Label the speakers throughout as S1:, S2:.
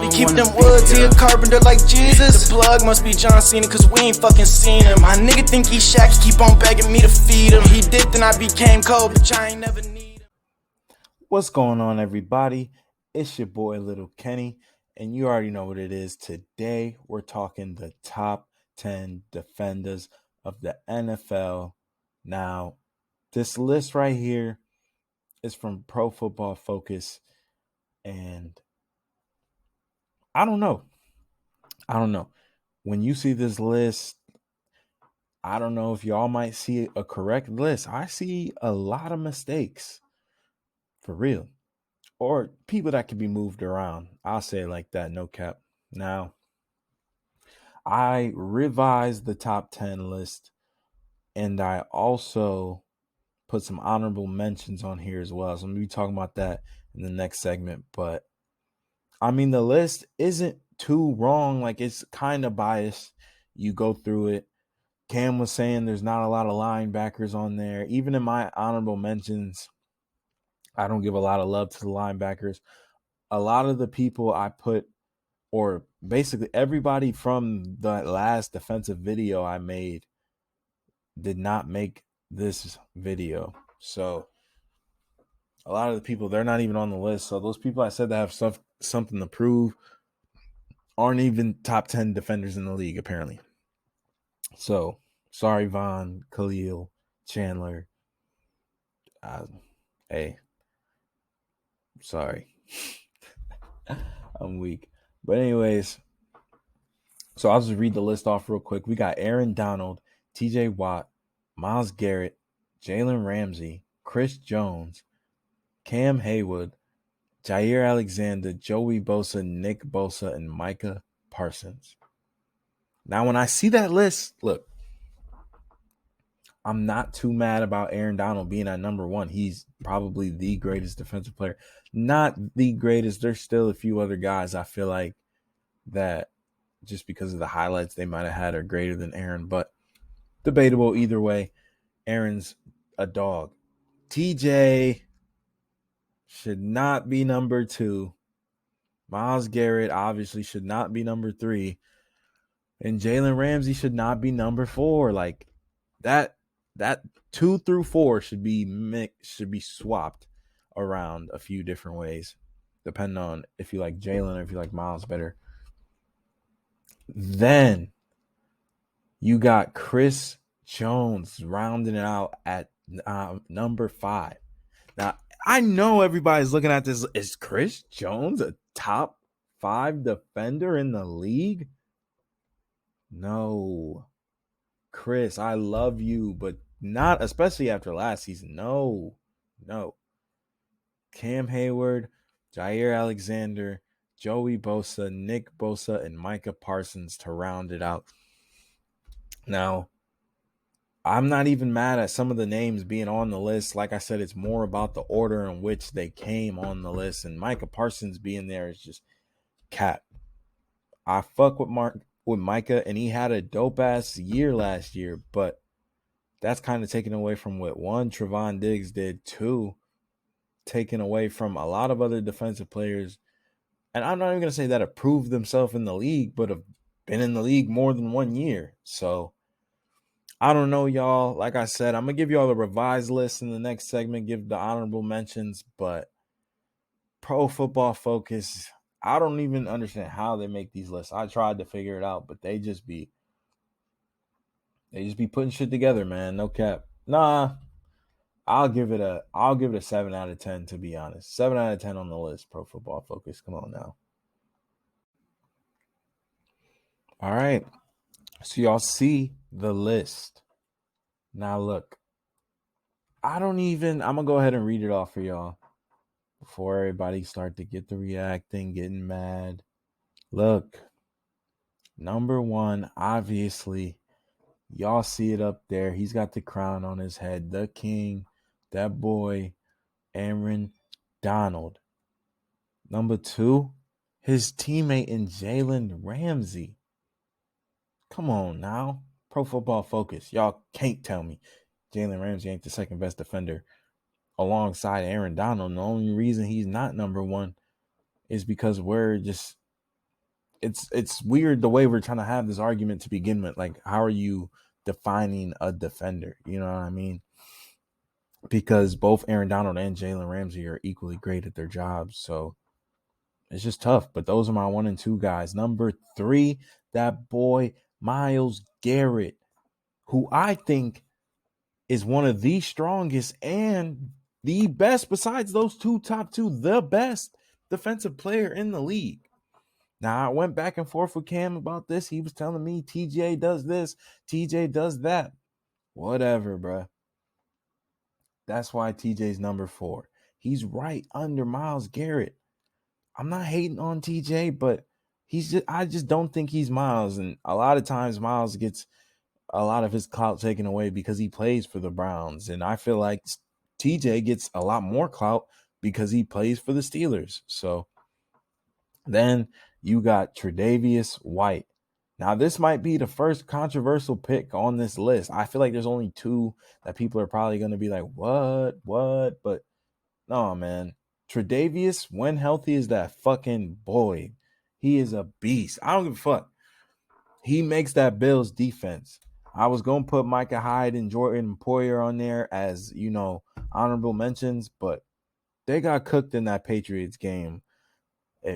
S1: He keep them woods, he a carpenter like Jesus. The plug must be John Cena, cause we ain't fucking seen him. My nigga think he Shaq, he keep on begging me to feed him. He did, then I became cold, but I ain't never need him.
S2: What's going on, everybody? It's your boy, Little Kenny, and you already know what it is. Today, we're talking the top 10 defenders of the NFL. Now, this list right here is from Pro Football Focus, and I don't know. When you see this list, I don't know if y'all might see a correct list. I see a lot of mistakes, for real, or people that can be moved around. I'll say it like that, no cap. Now, I revised the top 10 list, and I also put some honorable mentions on here as well. So I'm going to be talking about that in the next segment. But, I mean, the list isn't too wrong. Like, it's kind of biased. You go through it. Cam was saying there's not a lot of linebackers on there. Even in my honorable mentions, I don't give a lot of love to the linebackers. A lot of the people I put, or basically everybody from the last defensive video I made, did not make this video. So a lot of the people, they're not even on the list. So those people I said that have something to prove aren't even top 10 defenders in the league, apparently. So sorry, Von, Khalil, Chandler. Hey, sorry. I'm weak. But anyways, so I'll just read the list off real quick. We got Aaron Donald, TJ Watt, Myles Garrett, Jaylen Ramsey, Chris Jones, Cam Haywood, Jair Alexander, Joey Bosa, Nick Bosa, and Micah Parsons. Now, when I see that list, look, I'm not too mad about Aaron Donald being at number one. He's probably the greatest defensive player. Not the greatest. There's still a few other guys I feel like that just because of the highlights they might have had are greater than Aaron, but debatable either way. Aaron's a dog. TJ should not be number 2. Myles Garrett obviously should not be number 3. And Jaylen Ramsey should not be number 4. Like that 2 through 4 should be swapped around a few different ways, depending on if you like Jaylen or if you like Myles better. Then you got Chris Jones rounding it out at number 5. Now, I know everybody's looking at this. Is Chris Jones a top 5 defender in the league? No. Chris, I love you, but not especially after last season. No. Cam Hayward, Jair Alexander, Joey Bosa, Nick Bosa, and Micah Parsons to round it out. Now, I'm not even mad at some of the names being on the list. Like I said, it's more about the order in which they came on the list. And Micah Parsons being there is just cap. I fuck with Micah, and he had a dope-ass year last year. But that's kind of taken away from what, 1, Travon Diggs did, 2, taken away from a lot of other defensive players. And I'm not even going to say that have proved themselves in the league, but have been in the league more than 1 year. So I don't know, y'all. Like I said, I'm going to give y'all the revised list in the next segment, give the honorable mentions, but Pro Football Focus, I don't even understand how they make these lists. I tried to figure it out, but they just be putting shit together, man. No cap. Nah. I'll give it a 7 out of 10, to be honest. 7 out of 10 on the list, Pro Football Focus. Come on now. All right. So y'all see the list. Now look, I'm going to go ahead and read it off for y'all before everybody start to get the reacting, getting mad. Look, number 1, obviously, y'all see it up there. He's got the crown on his head. The king, that boy, Aaron Donald. Number 2, his teammate in Jaylen Ramsey. Come on now. Pro Football Focus. Y'all can't tell me Jaylen Ramsey ain't the second best defender alongside Aaron Donald. And the only reason he's not number 1 is because we're just it's weird the way we're trying to have this argument to begin with. Like, how are you defining a defender? You know what I mean? Because both Aaron Donald and Jaylen Ramsey are equally great at their jobs. So it's just tough. But those are my 1 and 2 guys. Number 3, that boy Myles Garrett, who I think is one of the strongest and the best, besides those top two, the best defensive player in the league. Now, I went back and forth with Cam about this. He was telling me TJ does this, TJ does that. Whatever, bruh. That's why TJ's number 4. He's right under Myles Garrett. I'm not hating on TJ, but I just don't think he's Myles. And a lot of times Myles gets a lot of his clout taken away because he plays for the Browns. And I feel like TJ gets a lot more clout because he plays for the Steelers. So then you got Tre'Davious White. Now, this might be the first controversial pick on this list. I feel like there's only 2 that people are probably going to be like, what? But no, man. Tre'Davious, when healthy, is that fucking boy. He is a beast. I don't give a fuck. He makes that Bills defense. I was going to put Micah Hyde and Jordan Poyer on there as, honorable mentions, but they got cooked in that Patriots game.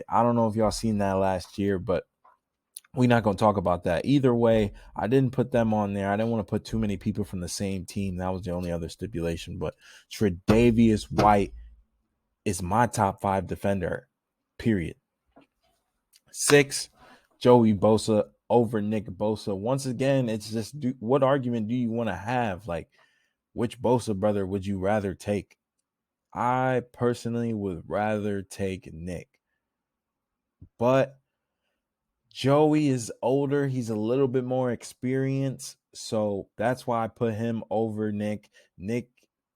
S2: I don't know if y'all seen that last year, but we're not going to talk about that. Either way, I didn't put them on there. I didn't want to put too many people from the same team. That was the only other stipulation. But Tre'Davious White is my top 5 defender, period. 6, Joey Bosa over Nick Bosa. Once again, it's just what argument do you want to have? Like, which Bosa brother would you rather take? I personally would rather take Nick. But Joey is older. He's a little bit more experienced. So that's why I put him over Nick. Nick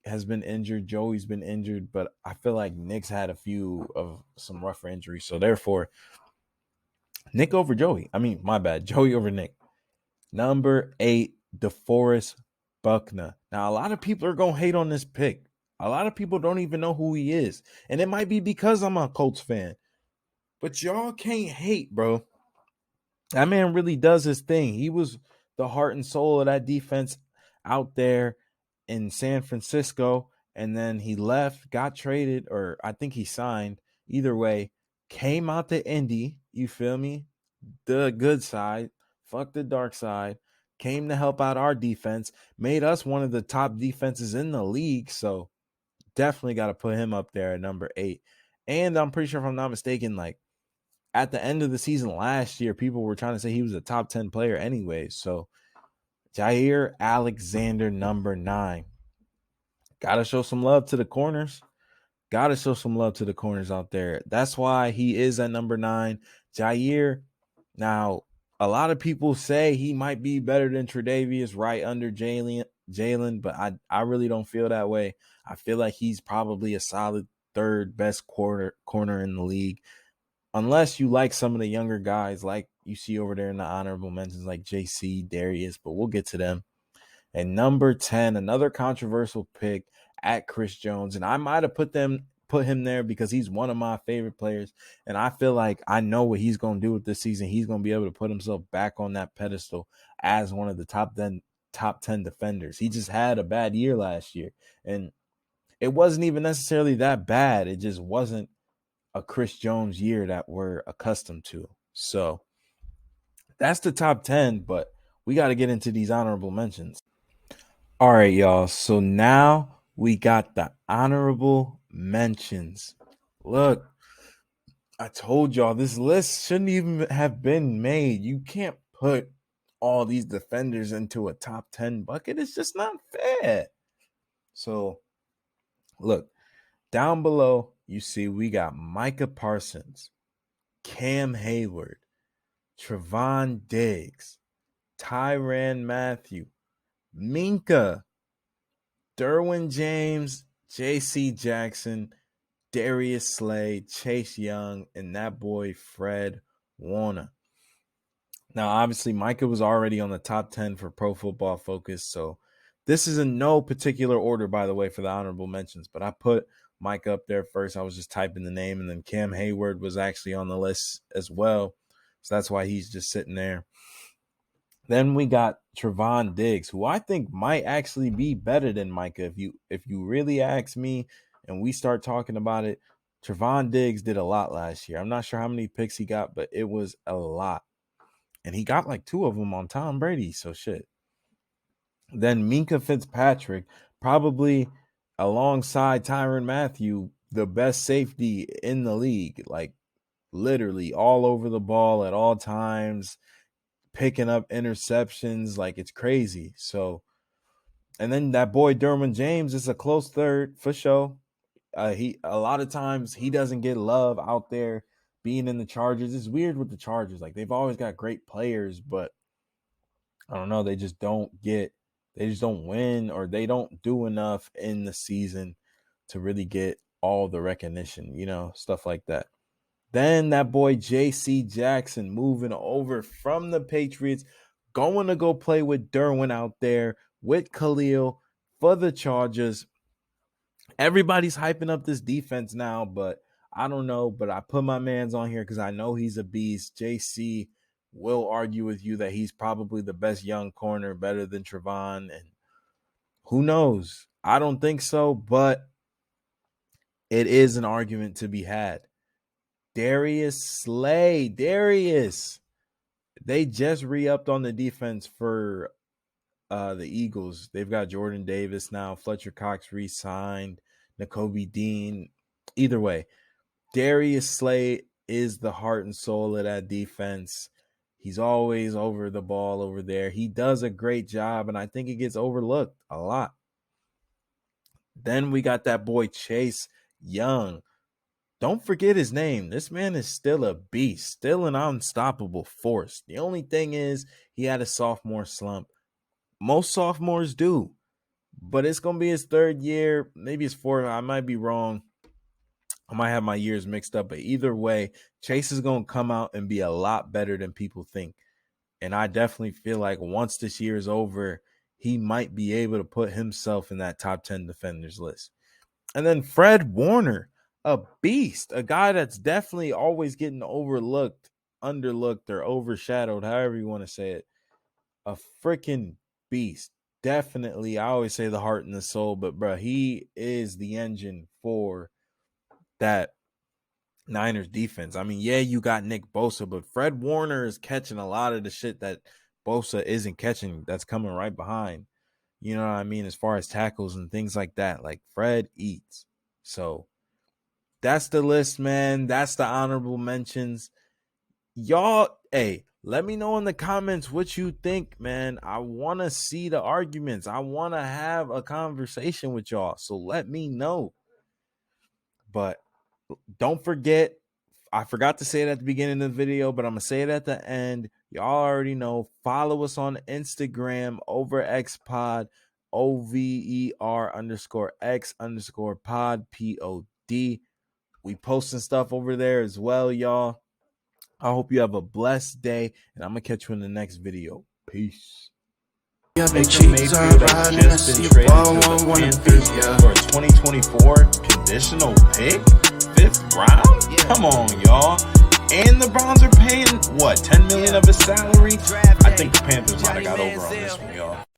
S2: has been injured. Joey's been injured. But I feel like Nick's had a few of some rougher injuries. So therefore, Nick over Joey. I mean, my bad. Joey over Nick. Number 8, Deforest Buckner. Now, a lot of people are going to hate on this pick. A lot of people don't even know who he is. And it might be because I'm a Colts fan. But y'all can't hate, bro. That man really does his thing. He was the heart and soul of that defense out there in San Francisco. And then he left, got traded, or I think he signed. Either way, came out to Indy. You feel me? The good side. Fuck the dark side. Came to help out our defense. Made us one of the top defenses in the league. So definitely got to put him up there at number 8. And I'm pretty sure, if I'm not mistaken, like, at the end of the season last year, people were trying to say he was a top 10 player anyway. So Jair Alexander, number 9. Got to show some love to the corners. Got to show some love to the corners out there. That's why he is at number 9. Jair, now, a lot of people say he might be better than Tre'Davious right under Jaylen, but I really don't feel that way. I feel like he's probably a solid 3rd best corner in the league. Unless you like some of the younger guys like you see over there in the honorable mentions like JC, Darius, but we'll get to them. And number 10, another controversial pick at Chris Jones. And I might have put him there because he's one of my favorite players. And I feel like I know what he's going to do with this season. He's going to be able to put himself back on that pedestal as one of the top 10 defenders. He just had a bad year last year. And it wasn't even necessarily that bad. It just wasn't a Chris Jones year that we're accustomed to. So that's the top 10, but we got to get into these honorable mentions. All right, y'all. So now we got the honorable mentions. Look, I told y'all this list shouldn't even have been made. You can't put all these defenders into a top 10 bucket. It's just not fair. So look, down below, you see we got Micah Parsons, Cam Hayward, Travon Diggs, Tyrann Mathieu, Minka, Derwin James, J.C. Jackson, Darius Slay, Chase Young, and that boy Fred Warner. Now, obviously, Micah was already on the top 10 for Pro Football Focus, so this is in no particular order, by the way, for the honorable mentions, but I put Micah up there first. I was just typing the name, and then Cam Hayward was actually on the list as well. So that's why he's just sitting there. Then we got Travon Diggs, who I think might actually be better than Micah. If you really ask me and we start talking about it, Travon Diggs did a lot last year. I'm not sure how many picks he got, but it was a lot. And he got like 2 of them on Tom Brady, so shit. Then Minka Fitzpatrick, probably alongside Tyrann Mathieu, the best safety in the league. Like literally all over the ball at all times, picking up interceptions. Like it's crazy. So, and then that boy Dermon James is a close third for sure. He a lot of times he doesn't get love out there being in the Chargers. It's weird with the Chargers. Like they've always got great players, but I don't know, they just don't win, or they don't do enough in the season to really get all the recognition, stuff like that. Then that boy J.C. Jackson moving over from the Patriots, going to go play with Derwin out there with Khalil for the Chargers. Everybody's hyping up this defense now, but I don't know. But I put my mans on here because I know he's a beast. JC will argue with you that he's probably the best young corner, better than Travon. And who knows? I don't think so, but it is an argument to be had. Darius Slay. They just re-upped on the defense for the Eagles. They've got Jordan Davis now. Fletcher Cox re-signed. Nakobe Dean. Either way, Darius Slay is the heart and soul of that defense. He's always over the ball over there. He does a great job, and I think he gets overlooked a lot. Then we got that boy Chase Young. Don't forget his name. This man is still a beast, still an unstoppable force. The only thing is he had a sophomore slump. Most sophomores do, but it's going to be his 3rd year, maybe his 4th. I might be wrong. I might have my years mixed up, but either way, Chase is going to come out and be a lot better than people think. And I definitely feel like once this year is over, he might be able to put himself in that top 10 defenders list. And then Fred Warner, a beast, a guy that's definitely always getting overlooked, underlooked, or overshadowed, however you want to say it. A freaking beast. Definitely, I always say the heart and the soul, but bro, he is the engine for that Niners defense. I mean, yeah, you got Nick Bosa, but Fred Warner is catching a lot of the shit that Bosa isn't catching, that's coming right behind. You know what I mean? As far as tackles and things like that, like Fred eats. So that's the list, man. That's the honorable mentions. Y'all, hey, let me know in the comments what you think, man. I want to see the arguments. I want to have a conversation with y'all. So let me know. But don't forget, I forgot to say it at the beginning of the video, but I'm going to say it at the end. Y'all already know. Follow us on Instagram over XPod, OVER_X_pod, POD. We posting stuff over there as well, y'all. I hope you have a blessed day, and I'm going to catch you in the next video. Peace.
S1: Yeah,
S2: Baker Mayfield has just been traded to the Panthers for a 2024 conditional pick, 5th round. Come on, y'all. And the Browns are paying what, $10 million of his salary? I think the Panthers might have got over on this one, y'all.